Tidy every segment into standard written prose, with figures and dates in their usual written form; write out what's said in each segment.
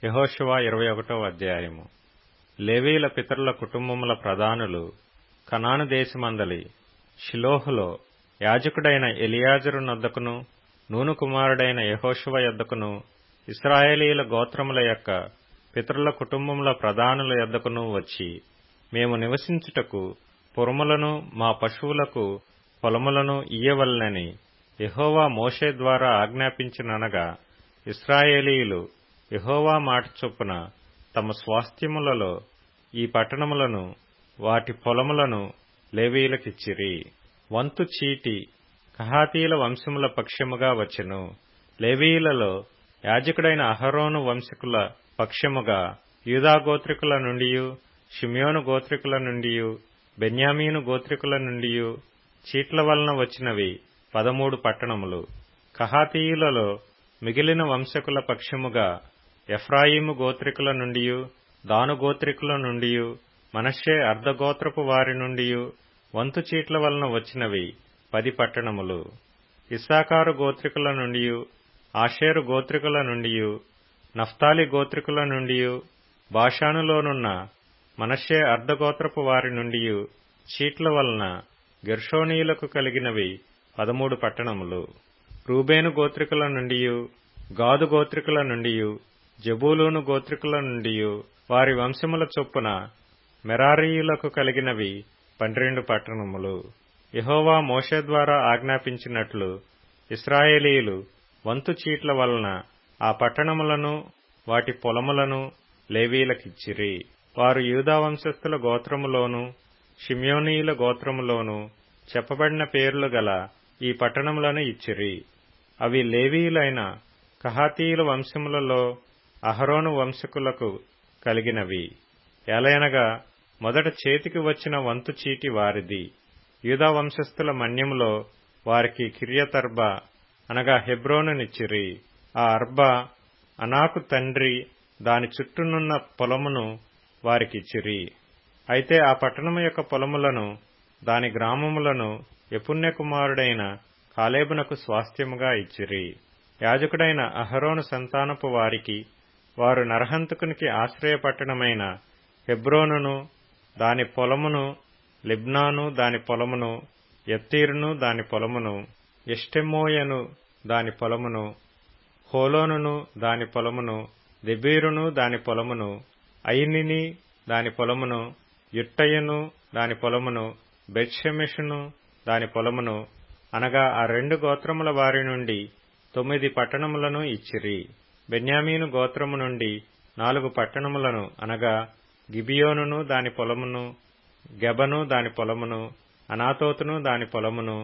యెహోషువ 21వ అధ్యాయము. లేవీయుల పితరుల కుటుంబముల ప్రధానులు కనాను దేశమందలి షిలోహులో యాజకుడైన ఎలియాజరు నొద్దకును, నూను కుమారుడైన యెహోషువ యొద్దకును, ఇశ్రాయేలీయుల గోత్రముల యొక్క పితరుల కుటుంబముల ప్రధానుల యొద్దకును వచ్చి, మేము నివసించుటకు పురములను మా పశువులకు పొలములను ఇయ్యవలెనని యెహోవా మోషే ద్వారా ఆజ్ఞాపించిననగా, ఇశ్రాయేలీయులు యెహోవా మాట చొప్పున తమ స్వాస్థ్యములలో ఈ పట్టణములను వాటి పొలములను లేవీయులకిచ్చిరి. వంతు చీటి కహాతీయుల వంశముల పక్షముగా వచ్చెను. లేవీయులలో యాజకుడైన అహరోను వంశకుల పక్షముగా యూదా గోత్రికుల నుండియు, షిమ్యోను గోత్రికుల నుండియు, బెన్యామీను గోత్రికుల నుండియు చీట్ల వలన వచ్చినవి 13 పట్టణములు. కహాతీయులలో మిగిలిన వంశకుల పక్షముగా ఎఫ్రాయిము గోత్రికుల నుండియు, దాను గోత్రికుల నుండియు, మనష్షే అర్ధగోత్రపు వారి నుండియు వంతు చీట్ల వలన వచ్చినవి 10 పట్టణములు. ఇస్సాకారు గోత్రికుల నుండియు, ఆషేరు గోత్రికుల నుండియు, నఫ్తాలి గోత్రికుల నుండియు, బాషానులోనున్న మనష్షే అర్ధగోత్రపు వారి నుండియు చీట్ల వలన గెర్షోనీయులకు కలిగినవి 13 పట్టణములు. రూబేను గోత్రికుల నుండియు, గాదు గోత్రికుల నుండియు, జెబూలూను గోత్రికుల నుండియు వారి వంశముల చొప్పున మెరారీయులకు కలిగినవి 12 పట్టణములు. యెహోవా మోషే ద్వారా ఆజ్ఞాపించినట్లు ఇశ్రాయేలీయులు వంతు చీట్ల వలన ఆ పట్టణములను వాటి పొలములను లేవీయులకిచ్చిరి. వారు యూదా వంశస్థుల గోత్రములోను, షిమ్యోనీయుల గోత్రములోను చెప్పబడిన పేర్లు గల ఈ పట్టణములను ఇచ్చిరి. అవి లేవీయులైన కహాతీయుల వంశములలో అహరోను వంశకులకు కలిగినవి. ఎలయనగా మొదట చేతికి వచ్చిన వంతు చీటి వారిది. యూదా వంశస్థుల మన్యములో వారికి కిర్యతర్బా అనగా హెబ్రోనునిచ్చిరి. ఆ అర్బా అనాకు తండ్రి దాని చుట్టూనున్న పొలమును వారికిచ్చిరి. అయితే ఆ పట్టణము యొక్క పొలములను దాని గ్రామములను యెఫున్నె కుమారుడైన కాలేబునకు స్వాస్థ్యముగా ఇచ్చిరి. యాజకుడైన అహరోను సంతానపు వారికి వారు నరహంతకునికి ఆశ్రయపట్టణమైన హెబ్రోనును దాని పొలమును, లిబ్నాను దాని పొలమును, యత్తీరును దాని పొలమును, ఎష్టెమోయను దాని పొలమును, హోలోనును దాని పొలమును, దెబీరును దాని పొలమును, అయినిని దాని పొలమును, యుట్టయును దాని పొలమును, బెత్షెమెషును దాని పొలమును అనగా ఆ 2 గోత్రముల వారి నుండి 9 పట్టణములను ఇచ్చిరి. బెన్యామీను గోత్రము నుండి 4 పట్టణములను అనగా గిబియోనును దాని పొలమును, గెబను దాని పొలమును, అనాతోతును దాని పొలమును,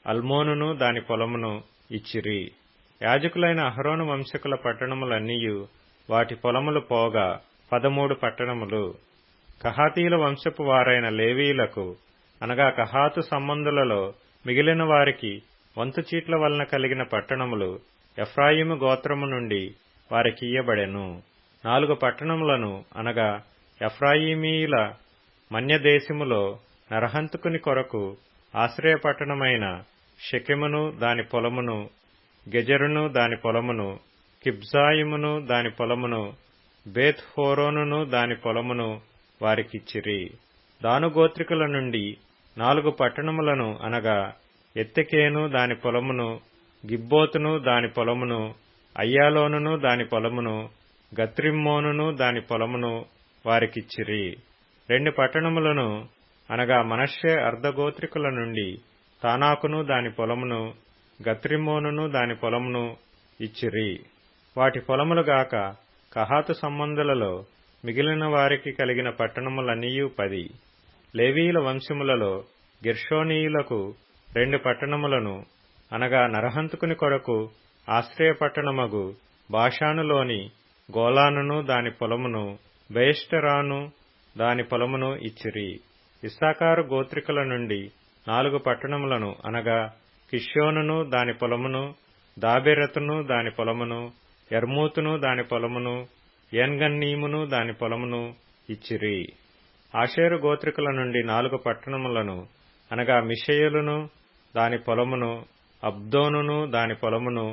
అల్మోనును దాని పొలమును ఇచ్చిరి. యాజకులైన అహరోను వంశకుల పట్టణములన్నీయు వాటి పొలములు పోగా 13 పట్టణములు. కహాతీయుల వంశపు వారైన లేవీయులకు అనగా కహాతు సంబంధులలో మిగిలిన వారికి వంతు చీట్ల వలన కలిగిన పట్టణములు ఎఫ్రాయిము గోత్రము నుండి వారికి ఇయ్యబడెను. 4 పట్టణములను అనగా ఎఫ్రాయిమీయుల మన్యదేశములో నరహంతకుని కొరకు ఆశ్రయపట్టణమైన షెకెమును దాని పొలమును, గెజెరును దాని పొలమును, కిబ్జాయిమును దాని పొలమును, బేత్ హోరోనును దాని పొలమును వారికిచ్చిరి. దాను గోత్రికుల నుండి 4 పట్టణములను అనగా ఎత్తెకేను దాని పొలమును, గిబ్బోతును దాని పొలమును, అయ్యాలోనును దాని పొలమును, గత్రిమ్మోనును దాని పొలమును వారికిచ్చిరి. 2 పట్టణములను అనగా మనష్షే అర్ధగోత్రికుల నుండి తానాకును దాని పొలమును, గత్రిమ్మోనును దాని పొలమును ఇచ్చిరి. వాటి పొలములుగాక కహాతు సంబంధులలో మిగిలిన వారికి కలిగిన పట్టణములన్నీయు 10. లేవీయుల వంశములలో గెర్షోనీయులకు 2 పట్టణములను అనగా నరహంతకుని కొరకు ఆశ్రయపట్టణమగు బాషానులోని గోలానును దాని పొలమును, బెయష్టెరాను దాని పొలమును ఇచ్చిరి. ఇస్సాకారు గోత్రికుల నుండి 4 పట్టణములను అనగా కిష్యోనును దాని పొలమును, దాబెరతును దాని పొలమును, యర్మూతును దాని పొలమును, ఏన్గన్నీమును దాని పొలమును ఇచ్చిరి. ఆషేరు గోత్రికుల నుండి 4 పట్టణములను అనగా మిషెయలును దాని పొలమును, అబ్దోనును దాని పొలమును,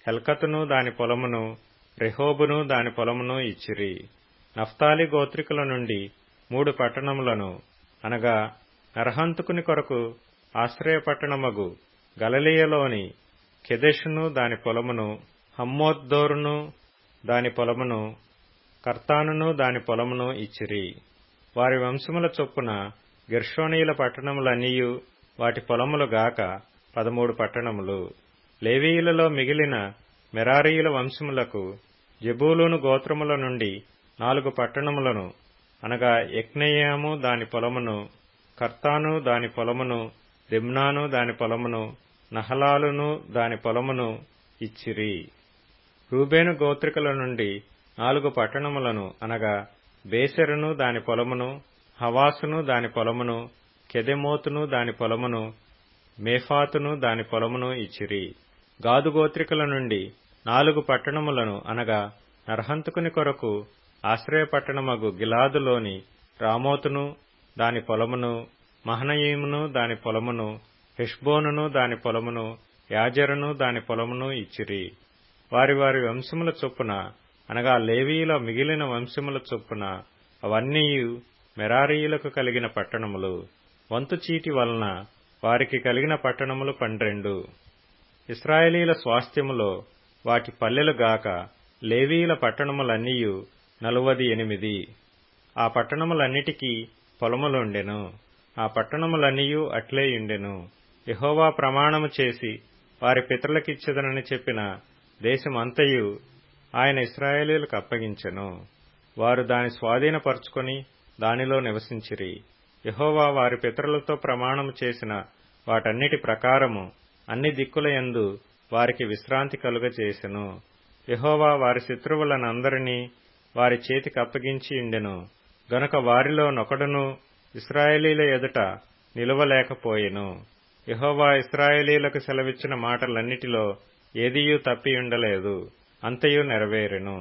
హెల్కతును దాని పొలమును, రెహోబును దాని పొలమును ఇచ్చిరి. నఫ్తాలి గోత్రికుల నుండి 3 పట్టణములను అనగా నరహంతకుని కొరకు ఆశ్రయపట్టణమగు గలిలయలోని కెదెషును దాని పొలమును, హమ్మోత్దోరును దాని పొలమును, కర్తానును దాని పొలమును ఇచ్చిరి. వారి వంశముల చొప్పున గెర్షోనీయుల పట్టణములన్నీయు వాటి పొలములు గాక 13 పట్టణములు. లేవీయులలో మిగిలిన మెరారీయుల వంశములకు జెబూలూను గోత్రముల నుండి 4 పట్టణములను అనగా యెక్నెయాము దాని పొలమును, కర్తాను దాని పొలమును, దిమ్నాను దాని పొలమును, నహలాలును దాని పొలమును ఇచ్చిరి. రూబేను గోత్రికుల నుండి 4 పట్టణములను అనగా బేసెరును దాని పొలమును, హవాసును దాని పొలమును, కెదెమోతును దాని పొలమును, మేఫాతును దాని పొలమును ఇచ్చిరి. గాదు గోత్రికుల నుండి 4 పట్టణములను అనగా నరహంతకుని కొరకు ఆశ్రయపట్టణమగు గిలాదులోని రామోతును దాని పొలమును, మహనయీమును దాని పొలమును, హెష్బోనును దాని పొలమును, యాజెరును దాని పొలమును ఇచ్చిరి. వారి వారి వంశముల చొప్పున అనగా లేవీయుల మిగిలిన వంశముల చొప్పున అవన్నీయు మెరారీయులకు కలిగిన పట్టణములు. వంతు చీటి వలన వారికి కలిగిన పట్టణములు 12. ఇశ్రాయేలీల స్వాస్థ్యములో వాటి పల్లెలు గాక లేవీయుల పట్టణములన్నీయు 48. ఆ పట్టణములన్నిటికీ పొలములుండెను. ఆ పట్టణములన్నీయు అట్లే యుండెను. యెహోవా ప్రమాణము చేసి వారి పితరులకిచ్చెదనని చెప్పిన దేశమంతయు ఆయన ఇశ్రాయేలీయులకు అప్పగించెను. వారు దాని స్వాధీనపరచుకొని దానిలో నివసించిరి. యెహోవా వారి పితరులతో ప్రమాణము చేసిన వాటన్నిటి ప్రకారము అన్ని దిక్కులయందు వారికి విశ్రాంతి కలుగజేసెను. యెహోవా వారి శత్రువులనందరినీ వారి చేతికి అప్పగించి ఉండెను గనుక వారిలో నొకడును ఇశ్రాయేలీల ఎదుట నిలువలేకపోయెను. యెహోవా ఇశ్రాయేలీలకు సెలవిచ్చిన మాటలన్నిటిలో ఏదియూ తప్పియుండలేదు, అంతయు నెరవేరెను.